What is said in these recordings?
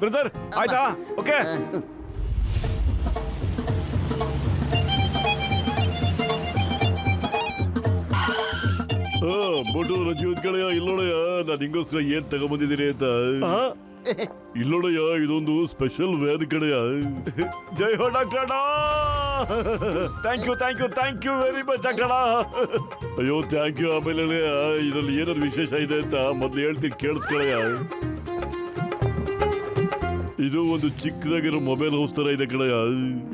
Brother ಆಯ್ತಾ? Okay. ಮೋಟು ರಜೀವತ್ ಗೆಳೆಯ ಇಲ್ಲೋಳಯ್ಯ, ನಾನು ಹಿಂಗೋಸ್ಕರ ಏನ್ ತಗೊಂಬಂದಿದ್ದೀನಿ ಅಂತ. ಇಲ್ಲೋಳಯ್ಯ, ಇದೊಂದು ಸ್ಪೆಷಲ್ ವ್ಯಾನ್ ಕಡೆಯ. ಜೈ ಹೋ doctor. Thank you very much doctor. ಅಯ್ಯೋ ಥ್ಯಾಂಕ್ ಯು. ಆಮೇಲೆ ಇದರಲ್ಲಿ ಏನಾದ್ರು ವಿಶೇಷ ಇದೆ ಅಂತ ಮೊದ್ಲು ಹೇಳ್ತೀನಿ, ಕೇಳಿಸ್ಕೊಳಯ್ಯ. ಇದು ಒಂದು ಚಿಕ್ಕದಾಗಿರೋ ಮೊಬೈಲ್ ಹೌಸ್ ತರ ಇದೆ ಕಡೆಯ.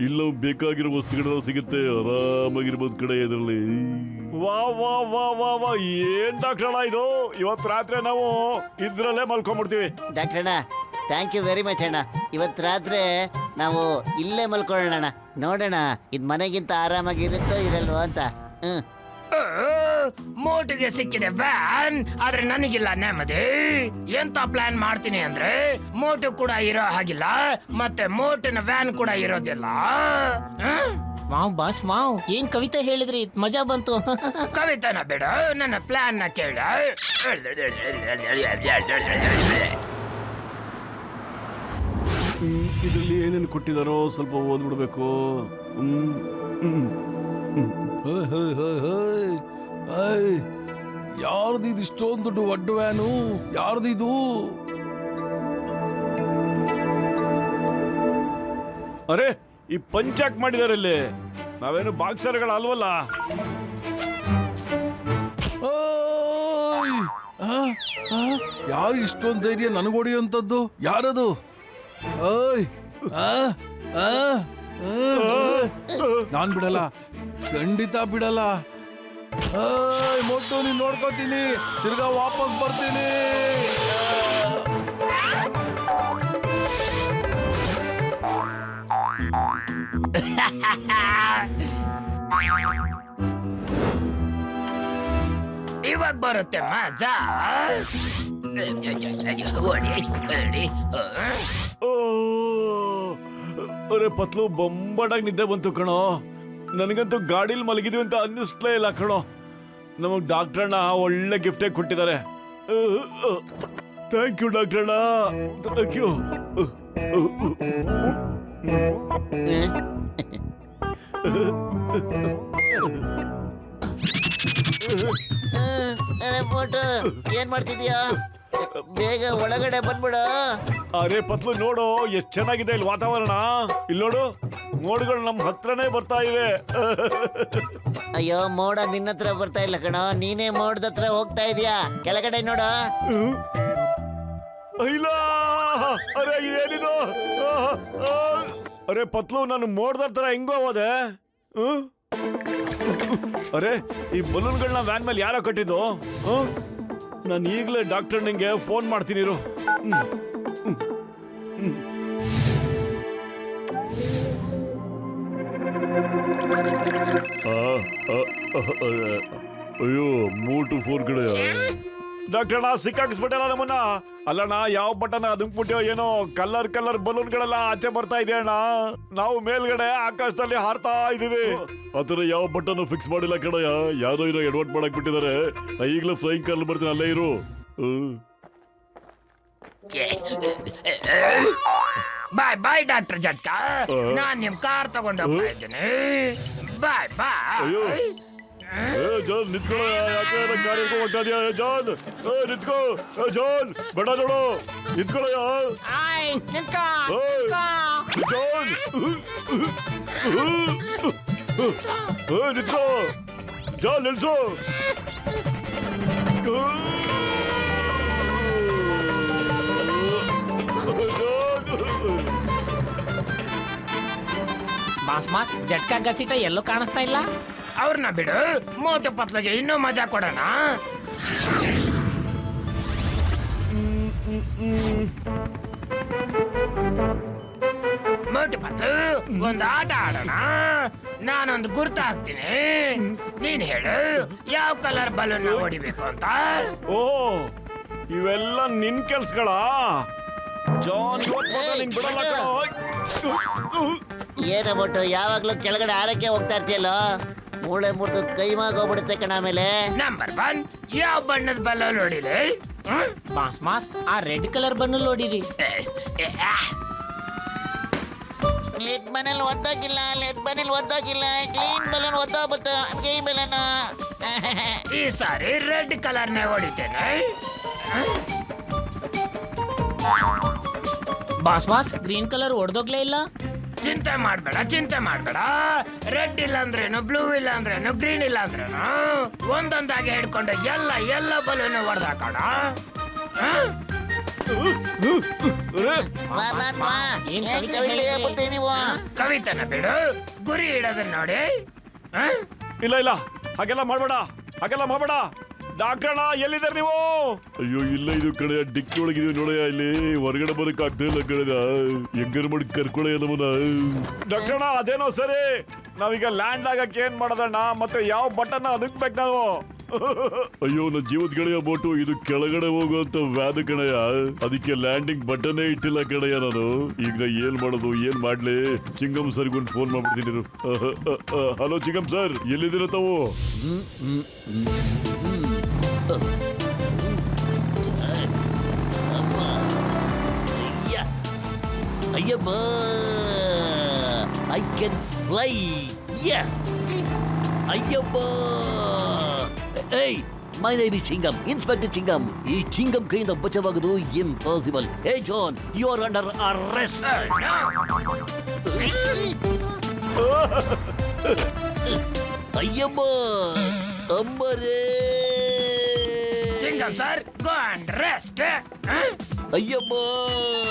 ಇಲ್ಲ ಬೇಕಾಗಿರೋ ವಸ್ತುಗಳೆಲ್ಲ ಸಿಗುತ್ತೆ, ಆರಾಮಾಗಿರ್ಬೋದು ಕಡೆ ಇದರಲ್ಲಿ. ವಾ ವಾ ವಾ ವಾ ವಾ, ಏನ್ ಡಾಕ್ಟರ್ ಇದು? ಇವತ್ತು ರಾತ್ರಿ ನಾವು ಇದ್ರಲ್ಲೇ ಮಲ್ಕೊಂಡ್ಬಿಡ್ತೀವಿ. ಡಾಕ್ಟರ್ ಅಣ್ಣ, ಥ್ಯಾಂಕ್ ಯು ವೆರಿ ಮಚ್ ಅಣ್ಣ. ಇವತ್ತು ರಾತ್ರಿ ನಾವು ಇಲ್ಲೇ ಮಲ್ಕೊಳ್ಳೋಣ ಅಣ್ಣ. ನೋಡೋಣ ಇದು ಮನೆಗಿಂತ ಆರಾಮಾಗಿರುತ್ತೋ ಇರಲ್ವೋ ಅಂತ. ಮೋಟಿಗೆ ಸಿಕ್ಕಿದೆ ವ್ಯಾನ್, ಆದ್ರೆ ನನಗಿಲ್ಲ ನೆಮ್ಮದಿ. ಎಂತ ಪ್ಲಾನ್ ಮಾಡ್ತೀನಿ ಅಂದ್ರೆ ಮೋಟು ಕೂಡ ಇರೋ ಹಾಗಿಲ್ಲ, ಮತ್ತೆ ಮೋಟಿನ ವ್ಯಾನ್ ಕೂಡ ಇರೋದಿಲ್ಲ. ವಾವ್ ಬಾಸ್ ವಾವ್, ಏನ್ ಕವಿತೆ ಹೇಳಿದ್ರಿ, ಮಜಾ ಬಂತು. ಕವಿತೆನ ಬಿಡ, ನನ್ನ ಪ್ಲಾನ್ ನ ಕೇಳ. ಇದರಲ್ಲಿ ಏನೇನು ಕೊಟ್ಟಿದಾರೋ ಸ್ವಲ್ಪ ಓದ್ಬಿಡ್ಬೇಕು. ಯಾರ್ದಿದು ಇಷ್ಟೊಂದು ದೊಡ್ಡ ಒಡ್ಡ ವ್ಯಾನು? ಯಾರ್ದಿದು? ಅರೆ, ಈ ಪಂಚಾಕ್ ಮಾಡಿದಾರೆ ಇಲ್ಲಿ. ನಾವೇನು ಬಾಕ್ಸರ್ಗಳ ಅಲ್ವಲ್ಲ. ಯಾರು ಇಷ್ಟೊಂದು ಧೈರ್ಯ ನನಗೊಡಿಯುವಂಥದ್ದು? ಯಾರದು? ನಾನ್ ಬಿಡಲ್ಲ, ಖಂಡಿತ ಬಿಡಲ್ಲ. ಮೊಟ್ಟು ನೀನ್ ನೋಡ್ಕೋತೀನಿ, ತಿರ್ಗಾ ವಾಪಸ್ ಬರ್ತೀನಿ. ಇವಾಗ ಬರುತ್ತೆ ಮಜಾ. ಅರೆ ಪತ್ಲು, ಬೊಂಬಾಡಾಗಿ ನಿದ್ದೆ ಬಂತು ಕಣೋ. ನನಗಂತೂ ಗಾಡಿಲಿ ಮಲಗಿದ್ವಿ ಅಂತ ಅನ್ನಿಸ್ಲೇ ಇಲ್ಲ ಕಣೋ. ನಮಗ್ ಡಾಕ್ಟರ್ ಅಣ್ಣ ಒಳ್ಳೆ ಗಿಫ್ಟೇ ಕೊಟ್ಟಿದ್ದಾರೆ. ಥ್ಯಾಂಕ್ ಯು ಡಾಕ್ಟರ್ ಅಣ್ಣ, ಥ್ಯಾಂಕ್ ಯು. ಅರೆ ಮೋಟು, ಏನ್ ಮಾಡ್ತಿದ್ಯಾ? ಬೇಗ ಒಳಗಡೆ ಬಂದ್ಬಿಡು. ಅರೆ ಪತ್ಲು, ನೋಡು ಎಷ್ಟ್ ಚೆನ್ನಾಗಿದೆ ಇಲ್ಲಿ ವಾತಾವರಣ. ಇಲ್ಲಿ ನೋಡು, ಮೋಡ್ಗಳು ನಮ್ಮ ಹತ್ರನೇ ಬರ್ತಾ ಇವೆ. ಅಯ್ಯೋ, ಮೋಡ ನಿನ್ನ ಹತ್ರ ಬರ್ತಾ ಇಲ್ಲ ಕಣೋ, ನೀನೇ ಮೋಡದ ಹತ್ರ ಹೋಗ್ತಾ ಇದೀಯಾ. ಕೆಳಗಡೆ ನೋಡು. ಇಲ್ಲ, ಅರೆ ಏನಿದು? ಅರೆ ಪತ್ಲು, ನಾನು ಮೋಡ್ದ ಹತ್ರ ಹೆಂಗೋ ಹೋದೆ? ಅರೆ, ಈ ಬಲೂನ್ಗಳನ್ನ ವ್ಯಾನ್ ಮೇಲೆ ಯಾರೋ ಕಟ್ಟಿದ್ದು? ನಾನು ಈಗಲೇ ಡಾಕ್ಟರ್ ನಿಂಗೆ ಫೋನ್ ಮಾಡ್ತೀನಿ ಇರು. ಅಯ್ಯೋ, ಮೂಟು ಫೋರ್ ಕಡೆ ಡಾಕ್ಟರ್ ಅಣ್ಣ ಸಿಕ್ಕಾಕಿಸ್ಬಿಟ್ಟಲ್ಲ ನಮ್ಮನ್ನ. ಅಲ್ಲಣ್ಣ, ಯಾವ ಬಟನ್ ಅದುಂಕ್ಬಿಟ್ಟೋ ಏನೋ, ಕಲರ್ ಬಲೂನ್ಗಳೆಲ್ಲ ಆಚೆ ಬರ್ತಾ ಇದೆ ಅಣ್ಣ. ನಾವು ಮೇಲ್ಗಡೆ ಆಕಾಶದಲ್ಲಿ ಹಾರ್ತಾ ಇದೀವಿ. ಆತರ ಯಾವ ಬಟನ್ ಫಿಕ್ಸ್ ಮಾಡಿಲ್ಲ ಕಣಯ್ಯ. ಯಾವ್ದೋ ಏನೋ ಎಡ್ವರ್ಟ್ ಮಾಡಕ್ ಬಿಟ್ಟಿದ್ದಾರೆ. ಈಗಲೂ ಫ್ಲೈಯಿಂಗ್ ಕಾರ್ ಬರ್ತೀನಿ, ಅಲ್ಲೇ ಇರು. ಬಾಯ್ ಬಾಯ್ ಡಾಕ್ಟರ್ ಜಟ್ಕಾ, ನಾನ್ ನಿಮ್ ಕಾರ್ ತಗೊಂಡು ಹೋಗ್ತಾ ಇದ್ದೀನಿ. ಬಾಯ್ ಬಾಯ್. ಜಾನ್ ನಿಂತ್ಕೊಳ್ಳೋ, ಯಾಕೆ ಗಾಡಿ ಹೋಗ್ತಾ ಇದೆಯಾ? ಜಾನ್ ನಿಂತ್ಕೋ. ಜಾನ್ ಬೇಡ, ನೋಡು ನಿಂತ್ಕೊಳ್ಳೋ. ಜಾನ್ ನಿಂತ್ಕೋ. ಜಾನ್ ನಿಲ್ಸು. ಬಾಸ್ ಬಾಸ್, ಜಟ್ಕಾ ಗಸಿಟ ಎಲ್ಲೂ ಕಾಣಿಸ್ತಾ ಇಲ್ಲ. ಅವ್ರನ್ನ ಬಿಡು, ಮೋಟು ಪತ್ಲಿಗೆ ಇನ್ನೂ ಮಜಾ ಕೊಡೋಣ. ಮೋಟು ಪತ್ಲು, ಒಂದು ಆಟ ಆಡೋಣ. ನಾನೊಂದು ಗುರ್ತು ಹಾಕ್ತೀನಿ, ನೀನ್ ಹೇಳು ಯಾವ ಕಲರ್ ಬಲೂನ್ ಹೊಡಿಬೇಕು ಅಂತ. ಓ, ಇವೆಲ್ಲ ನಿನ್ ಕೆಲ್ಸಗಳ? ಜಾನ್ ಇವತ್ತು ನಿಂಗೆ ಬಿಡಲ್ಲ ಕಣೋ. ಏನ ಮೋಟು, ಯಾವಾಗ್ಲೂ ಕೆಳಗಡೆ ಆರಕ್ಕೆ ಹೋಗ್ತಾ ಇರ್ತೀಯಲ್ಲೋ, ಮೂಳೆ ಮುರಿದು ಕೈಮಾಗೋಗ್ಬಿಡುತ್ತೆ ಕಣ. ಆಮೇಲೆ ನಂಬರ್ 1, ಯಾವ ಬಣ್ಣದ ಬಲೂನ್ ಹೊಡಿಲಿ? ಬಾಸ್ ಆ ರೆಡ್ ಕಲರ್ ಬನ್ನು ನೋಡಿರಿ. ಲೆಡ್ ಮನೇಲಿ ಒದ್ದಾಗಿಲ್ಲ, ಗ್ರೀನ್ ಬಲೂನ್ ಒದ್ದಾಗ್ಬಿಟ್ಟು ಗ್ರೀನ್ ಬಲೂನ್. ಈ ಸಾರಿ ರೆಡ್ ಕಲರ್ನೇ ಹೊಡಿತೇನೆ. ಬಾಸ್ ಗ್ರೀನ್ ಕಲರ್ ಹೊಡೆದೋಗ್ಲೇ ಇಲ್ಲ. ಚಿಂತೆ ಮಾಡ್ಬೇಡ. ರೆಡ್ ಇಲ್ಲ ಅಂದ್ರೇನು, ಬ್ಲೂ ಇಲ್ಲ ಅಂದ್ರೇನು, ಗ್ರೀನ್ ಇಲ್ಲ ಅಂದ್ರೇನು, ಒಂದೊಂದಾಗಿ ಹಿಡ್ಕೊಂಡು ಎಲ್ಲ ಬಲೂನ್ ಹೊಡೆದಾಕೋಣ. ಏನ್ ಏನ್ ಕವಿತೆ ಕವಿತೆ ಹೇಳ್ತೀರಿ? ಹೇಳ್ಬಿಟ್ಟೆ ನೀವು? ಕವಿತನ ಬಿಡು, ಗುರಿ ಇಡೋದನ್ನ ನೋಡಿ. ಇಲ್ಲ ಹಾಗೆಲ್ಲ ಮಾಡಬೇಡ. ಡಾಕ್ಟರ್ಣ ಎಲ್ಲಿದ್ದಾರೆ ನೀವು? ಅಯ್ಯೋ ಇಲ್ಲ, ಇದು ಕಡೆ ಡಿಕ್ಕಿ ಒಳಗಿದೀವಿ ನೋಡಯ್ಯ. ಇಲ್ಲಿ ಹೊರಗಡೆ ಬರಕ್ ಆಗ್ತಾ ಇಲ್ಲ ಕಡೆಗ. ಹೆಂಗಾರ ಮಾಡಿ ಕರ್ಕೊಳ ನಮ್ಮನ್ನ. ಡಾಕ್ಟರ್ಣ ಅದೇನೋ ಸರಿ, ನಾವೀಗ ಲ್ಯಾಂಡ್ ಆಗಕ್ಕೆ ಏನ್ ಮಾಡೋದಣ್ಣ? ಮತ್ತೆ ಯಾವ ಬಟನ್ ಅದಕ್ಬೇಕು ನಾವು? ಅಯ್ಯೋ ನನ್ನ ಜೀವದ ಗೆಳೆಯ ಬೋಟು, ಇದು ಕೆಳಗಡೆ ಹೋಗುವಂತ ವ್ಯಾನ್ ಕಣಯ್ಯ. ಅದಕ್ಕೆ ಲ್ಯಾಂಡಿಂಗ್ ಬಟನ್ನೇ ಇಟ್ಟಿಲ್ಲ ಕಣಯ್ಯ ನಾನು. ಈಗ ನಾ ಏನ್ ಮಾಡೋದು, ಏನ್ ಮಾಡ್ಲಿ? ಚಿಂಗಮ್ ಸರ್ಗೊಂದು ಫೋನ್ ಮಾಡ್ಬಿಡ್ತೀನಿ. ಹಲೋ ಚಿಂಗಮ್ ಸರ್, ಎಲ್ಲಿದ್ದೀರ ತಾವು? ಅಯ್ಯಮ್ಮ, ಐ ಕ್ಯಾನ್ ಫ್ಲೈ. ಅಯ್ಯಮ್ಮ, ಏಯ್, my name is Chingam, inspector Chingam. ಈ ಚಿಂಗಮ್ ಕೈಯಿಂದ ಬಚಾವಾಗೋದು impossible. Hey John, you are under arrest. ಅಯ್ಯಮ್ಮ, ಅಮ್ಮರೇ. Chingam sir, go and rest. ಅಯ್ಯಮ್ಮ,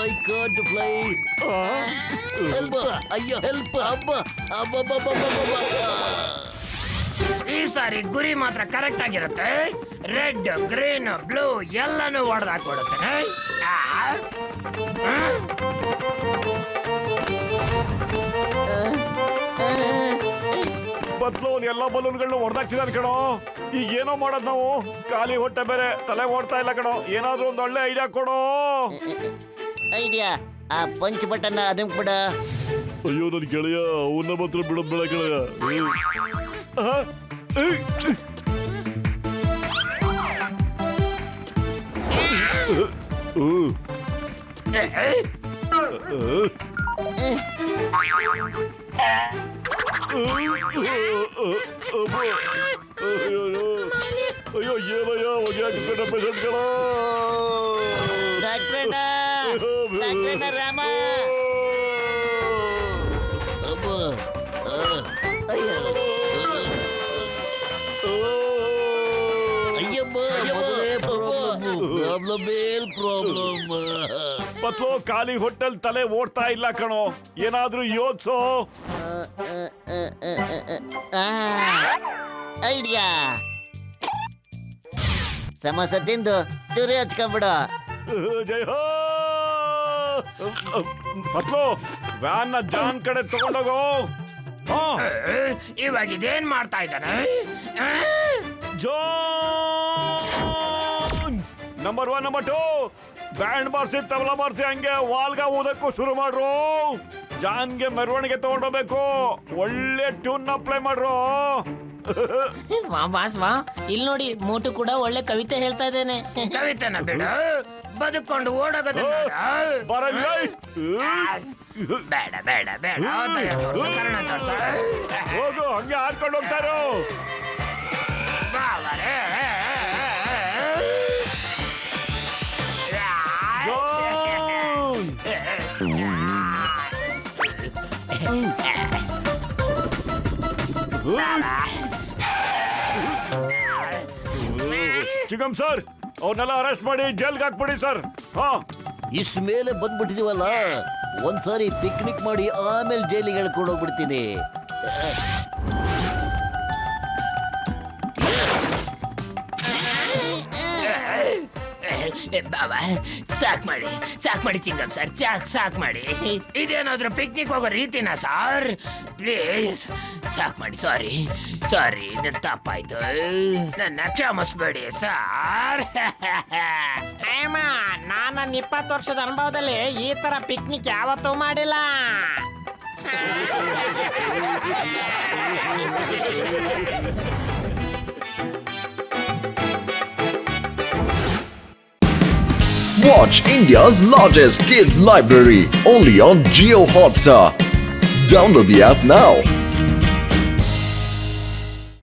ಐ ಕಾಂಟ್ ಫ್ಲೈ. ಹೆಲ್ಪ್, ಅಯ್ಯೋ ಹೆಲ್ಪ್. ಈ ಸಾರಿ ಗುರಿ ಮಾತ್ರ ಕರೆಕ್ಟ್ ಆಗಿರುತ್ತೆ. ರೆಡ್, ಗ್ರೀನ್, ಬ್ಲೂ ಎಲ್ಲಾನು ಹೊಡೆದಾಕೊಡುತ್ತೇನೆ. ಬತ್ಲು ಎಲ್ಲ ಬಲೂನ್ಗಳನ್ನ ಹೊಡೆದಾಕ್ತಿದಾರೆ ಕಣೋ. ಈಗ ಏನೋ ಮಾಡೋದು ನಾವು? ಖಾಲಿ ಹೊಟ್ಟೆ ಬೇರೆ, ತಲೆ ಓಡ್ತಾ ಇಲ್ಲ ಕಣೋ. ಏನಾದ್ರೂ ಒಂದು ಒಳ್ಳೆ ಐಡಿಯಾ ಕೊಡೋ. ಐಡಿಯಾ, ಆ ಪಂಚ್ ಬಟನ್ ಅದನ್ ಬಿಡ. ಅಯ್ಯೋ ನನ್ ಗೆಳೆಯ, ಅವನ್ನ ಮಾತ್ರ ಬಿಡೋದ್ ಬೇಡ ಗೆಳೆಯ. ಅಯ್ಯೋ ಏನಯ್ಯ ಒಗ್ಯಾಕಿಟ್ಟ ಪೇಷಂಟ್ಗಳ. ಡಾಕ್ಟ್ರಣ್ಣ ರಾಮ. ಬತ್ಲು ಖಾಲಿ ಹೊಟ್ಟೆಲ್ ತಲೆ ಓಡ್ತಾ ಇಲ್ಲ ಕಣೋ. ಏನಾದ್ರೂ ಯೋಚ್ಸೋ. ಐಡಿಯಾ, ಸಮೋಸ ತಿಂದು ಚೂರಿ ಹಚ್ಕೊಂಡ್ಬಿಡು. ಜೈ ಹೋ. ಬತ್ಲು ವ್ಯಾನ್ ನ ಜಾನ್ ಕಡೆ ತಗೊಂಡೋಗೋ. ಇವಾಗ ಇದೇನ್ ಮಾಡ್ತಾ ಇದ್ದಾನೆ? ಜಾನ್ ನಂಬರ್ 1 ನಂಬರ್ 2 ಬ್ಯಾಂಡ್ ಬಾರ್ಸಿ ತಬಲಾ ಬಾರ್ಸಿ ಹಂಗೆ ವಾಲ್ಗ ಊದಕ್ಕೂ ಶುರು ಮಾಡ್ರು. ಜಾನ್ಗೆ ಮೆರವಣಿಗೆ ತಗೊಂಡೋಗ್ಬೇಕು. ಒಳ್ಳೆ ಟ್ಯೂನ್ ಅಪ್ಲೈ ಮಾಡ್ರು. ಬಾಸ್ ಇಲ್ಲಿ ನೋಡಿ, ಮೋಟು ಕೂಡ ಒಳ್ಳೆ ಕವಿತೆ ಹೇಳ್ತಾ ಇದ್ದೇನೆ. ಕವಿತೆನ ಬಿಡು, ಬದುಕೊಂಡು ಓಡೋಗೋದು ಬರಲ್ಲ. ಬೇಡ. ಕರ್ಣ ತೋರ್ಸು. ಹೋಗು, ಹಂಗೆ ಹಾಡ್ಕೊಂಡು ಹೋಗ್ತಾರೋ. ಬಾವರೇ. ಚಿಗಮ್ ಸರ್, ಅವ್ರನ್ನೆಲ್ಲ ಅರೆಸ್ಟ್ ಮಾಡಿ ಜೈಲ್ಗೆ ಹಾಕ್ಬಿಡಿ ಸರ್. ಇಷ್ಟ ಮೇಲೆ ಬಂದ್ಬಿಟ್ಟಿದೀವಲ್ಲ, ಒಂದ್ಸಾರಿ ಪಿಕ್ನಿಕ್ ಮಾಡಿ ಆಮೇಲೆ ಜೈಲಿಗೆ ಹೇಳ್ಕೊಂಡು ಹೋಗ್ಬಿಡ್ತೀನಿ. ಬಾಬಾ ಸಾಕ್ ಮಾಡಿ ಚಿಂಗಮ್ ಸರ್, ಸಾಕ್ ಮಾಡಿ. ಇದೇನಾದ್ರೂ ಪಿಕ್ನಿಕ್ ಹೋಗೋ ರೀತಿನಾ ಸರ್? ಪ್ಲೀಸ್ ಸಾಕ್ ಮಾಡಿ. ಸಾರಿ ನನ್ನ ತಪ್ಪಾಯ್ತು, ನನ್ನ ಕ್ಷಮಿಸ್ಬೇಡಿ ಸರ್. ನಾನು 20 ವರ್ಷದ ಅನುಭವದಲ್ಲಿ ಈ ತರ ಪಿಕ್ನಿಕ್ ಯಾವತ್ತೂ ಮಾಡಿಲ್ಲ. Watch India's largest kids library only on Geo Hotstar. Download the app now.